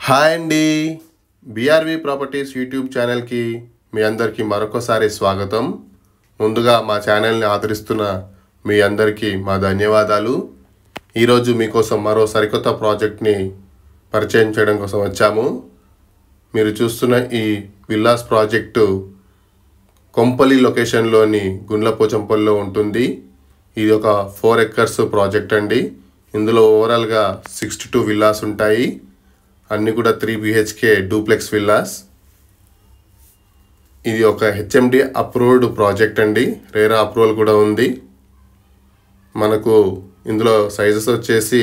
Hi అండి. BR-V properties YouTube ఛానల్కి మీ అందరికీ మరొకసారి స్వాగతం. ముందుగా మా ఛానల్ని ఆదరిస్తున్న మీ అందరికీ మా ధన్యవాదాలు. ఈరోజు మీకోసం మరో సరికొత్త ప్రాజెక్ట్ని పరిచయం చేయడం కోసం వచ్చాము. మీరు చూస్తున్న ఈ విల్లాస్ ప్రాజెక్టు కొంపల్లి లొకేషన్లోని గుండ్లపోచంపల్లిలో ఉంటుంది. ఇది ఒక 4 acres ప్రాజెక్ట్ అండి. ఇందులో ఓవరాల్గా 62 విల్లాస్ ఉంటాయి. అన్నీ కూడా 3 BHK డూప్లెక్స్ విల్లాస్. ఇది ఒక HMD అప్రూవ్డ్ ప్రాజెక్ట్ అండి. రేరా అప్రూవల్ కూడా ఉంది. మనకు ఇందులో సైజెస్ వచ్చేసి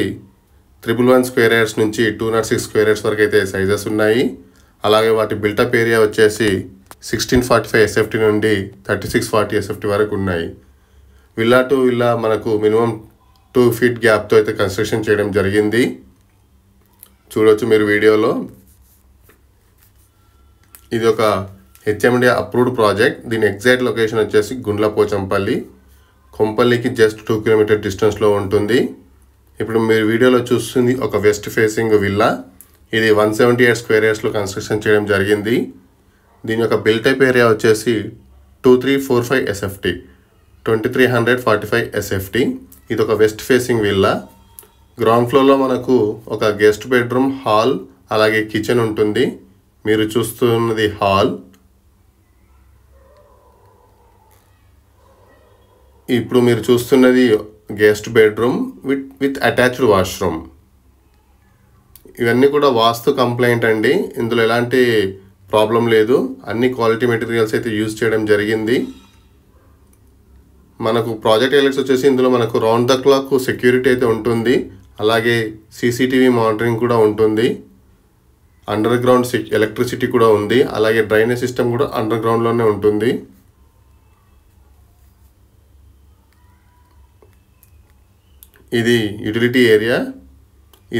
111 స్క్వేర్ యార్డ్స్ నుంచి 206 స్క్వేర్ యార్డ్స్ వరకు అయితే సైజెస్ ఉన్నాయి. అలాగే వాటి బిల్టప్ ఏరియా వచ్చేసి 1645 SFT నుండి 3640 SFT వరకు ఉన్నాయి. విల్లా టు విల్లా మనకు మినిమం 2 feet గ్యాప్తో అయితే కన్స్ట్రక్షన్ చేయడం జరిగింది. చూడవచ్చు మీరు వీడియోలో. ఇది ఒక HMD అప్రూవ్డ్ ప్రాజెక్ట్. దీని ఎగ్జాక్ట్ లొకేషన్ వచ్చేసి గుండ్లపోచంపల్లి, కొంపల్లికి జస్ట్ 2 km డిస్టెన్స్లో ఉంటుంది. ఇప్పుడు మీరు వీడియోలో చూస్తుంది ఒక వెస్ట్ ఫేసింగ్ విల్లా. ఇది 178 స్క్వేర్ యార్డ్స్లో కన్స్ట్రక్షన్ చేయడం జరిగింది. దీని యొక్క బిల్టప్ ఏరియా వచ్చేసి 2345 SFT, 2345 SFT. ఇది ఒక వెస్ట్ ఫేసింగ్ విల్లా. గ్రౌండ్ ఫ్లోర్లో మనకు ఒక గెస్ట్ బెడ్రూమ్, హాల్, అలాగే కిచెన్ ఉంటుంది. మీరు చూస్తున్నది హాల్. ఇప్పుడు మీరు చూస్తున్నది guest bedroom with attached washroom. ఇవన్నీ కూడా వాస్తు కంప్లైంట్ అండి. ఇందులో ఎలాంటి ప్రాబ్లం లేదు. అన్ని క్వాలిటీ మెటీరియల్స్ అయితే యూజ్ చేయడం జరిగింది. మనకు ప్రాజెక్ట్ హైలైట్స్ వచ్చేసి ఇందులో మనకు రౌండ్ ద క్లాక్ సెక్యూరిటీ అయితే ఉంటుంది. అలాగే CCTV మానిటరింగ్ కూడా ఉంటుంది. అండర్ గ్రౌండ్ ఎలక్ట్రిసిటీ కూడా ఉంది. అలాగే డ్రైనేజ్ సిస్టమ్ కూడా అండర్ గ్రౌండ్లోనే ఉంటుంది. ఇది యూటిలిటీ ఏరియా.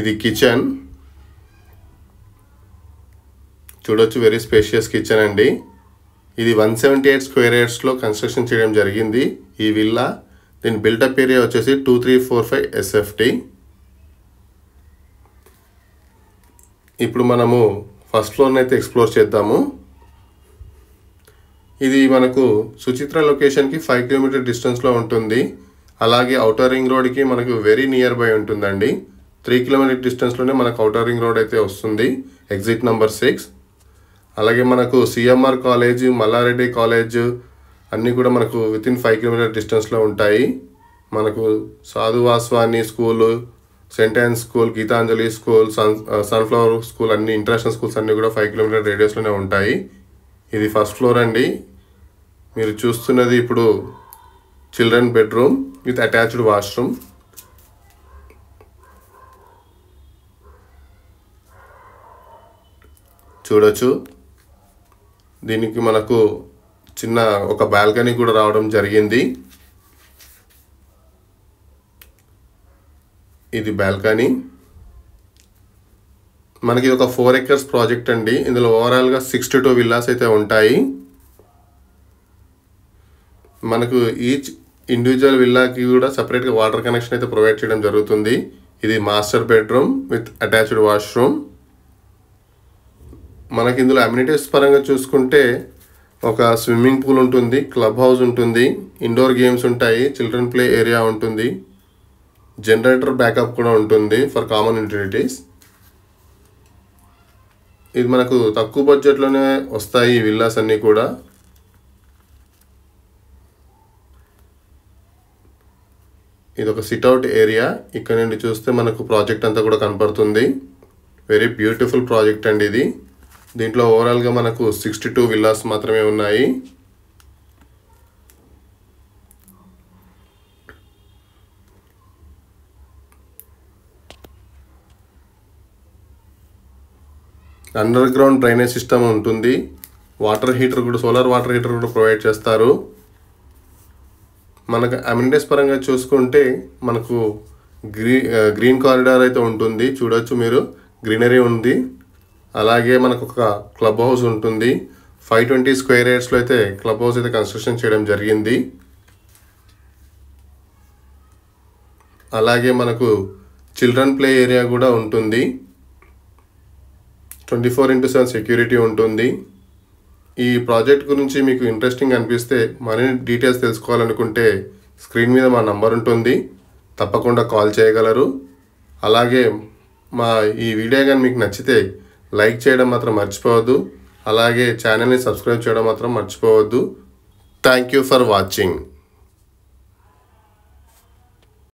ఇది కిచెన్. చూడొచ్చు, వెరీ స్పేషియస్ కిచెన్ అండి. ఇది 178 స్క్వేర్ యార్డ్స్లో కన్స్ట్రక్షన్ చేయడం జరిగింది ఈ విల్లా. దీని బిల్టప్ ఏరియా వచ్చేసి 2345 SFT. ఇప్పుడు మనము ఫస్ట్ ఫ్లోర్ని అయితే ఎక్స్ప్లోర్ చేద్దాము. ఇది మనకు సుచిత్ర లొకేషన్కి 5 km డిస్టెన్స్లో ఉంటుంది. అలాగే ఔటర్ రింగ్ రోడ్కి మనకు వెరీ నియర్ బై ఉంటుందండి. 3 km డిస్టెన్స్లోనే మనకు ఔటర్ రింగ్ రోడ్ అయితే వస్తుంది, ఎగ్జిట్ నెంబర్ 6. అలాగే మనకు CMR కాలేజ్, మల్లారెడ్డి కాలేజ్ అన్నీ కూడా మనకు వితిన్ 5 km డిస్టెన్స్లో ఉంటాయి. మనకు Sadhu Vaswani school, saint Ann's school, Gitanjali school, sunflower school, అన్ని ఇంటర్నేషనల్ స్కూల్స్ అన్నీ కూడా 5 km రేడియస్లోనే ఉంటాయి. ఇది ఫస్ట్ ఫ్లోర్ అండి. మీరు చూస్తున్నది ఇప్పుడు children bedroom with attached washroom. చూడొచ్చు, దీనికి మనకు చిన్న ఒక బాల్కనీ కూడా రావడం జరిగింది. ఇది బాల్కనీ. మనకి ఒక 4 acres ప్రాజెక్ట్ అండి. ఇందులో ఓవరాల్గా 62 విల్లాస్ అయితే ఉంటాయి. మనకు ఈచ్ ఇండివిజువల్ విల్లాకి కూడా సపరేట్గా వాటర్ కనెక్షన్ అయితే ప్రొవైడ్ చేయడం జరుగుతుంది. ఇది master bedroom with attached washroom. మనకి ఇందులో అమ్యూనిటీస్ పరంగా చూసుకుంటే ఒక స్విమ్మింగ్ పూల్ ఉంటుంది, క్లబ్ హౌస్ ఉంటుంది, ఇండోర్ గేమ్స్ ఉంటాయి, చిల్డ్రన్ ప్లే ఏరియా ఉంటుంది, జనరేటర్ బ్యాకప్ కూడా ఉంటుంది ఫర్ కామన్ యూటిలిటీస్. ఇది మనకు తక్కువ బడ్జెట్లోనే వస్తాయి ఈ విల్లాస్ అన్నీ కూడా. ఇది ఒక సిట్అవుట్ ఏరియా. ఇక్కడ నుండి చూస్తే మనకు ప్రాజెక్ట్ అంతా కూడా కనపడుతుంది. వెరీ బ్యూటిఫుల్ ప్రాజెక్ట్ అండి ఇది. దీంట్లో ఓవరాల్గా మనకు 62 విల్లాస్ మాత్రమే ఉన్నాయి. అండర్ గ్రౌండ్ డ్రైనేజ్ సిస్టమ్ ఉంటుంది. వాటర్ హీటర్ కూడా, సోలార్ వాటర్ హీటర్ కూడా ప్రొవైడ్ చేస్తారు. మనకు అమ్యూనిటీస్ పరంగా చూసుకుంటే మనకు గ్రీన్ కారిడార్ అయితే ఉంటుంది. చూడొచ్చు మీరు, గ్రీనరీ ఉంది. అలాగే మనకు ఒక క్లబ్ హౌస్ ఉంటుంది. 520 స్క్వేర్ యార్డ్స్లో అయితే క్లబ్ హౌస్ అయితే కన్స్ట్రక్షన్ చేయడం జరిగింది. అలాగే మనకు చిల్డ్రన్ ప్లే ఏరియా కూడా ఉంటుంది. 24/7 సెక్యూరిటీ ఉంటుంది. ఈ ప్రాజెక్ట్ గురించి మీకు ఇంట్రెస్టింగ్ అనిపిస్తే మరిన్ని డీటెయిల్స్ తెలుసుకోవాలనుకుంటే స్క్రీన్ మీద మా నంబర్ ఉంటుంది, తప్పకుండా కాల్ చేయగలరు. అలాగే మా ఈ వీడియో కానీ మీకు నచ్చితే లైక్ చేయడం మాత్రం మర్చిపోవద్దు. అలాగే ఛానల్ని సబ్స్క్రైబ్ చేయడం మాత్రం మర్చిపోవద్దు. Thank you for watching.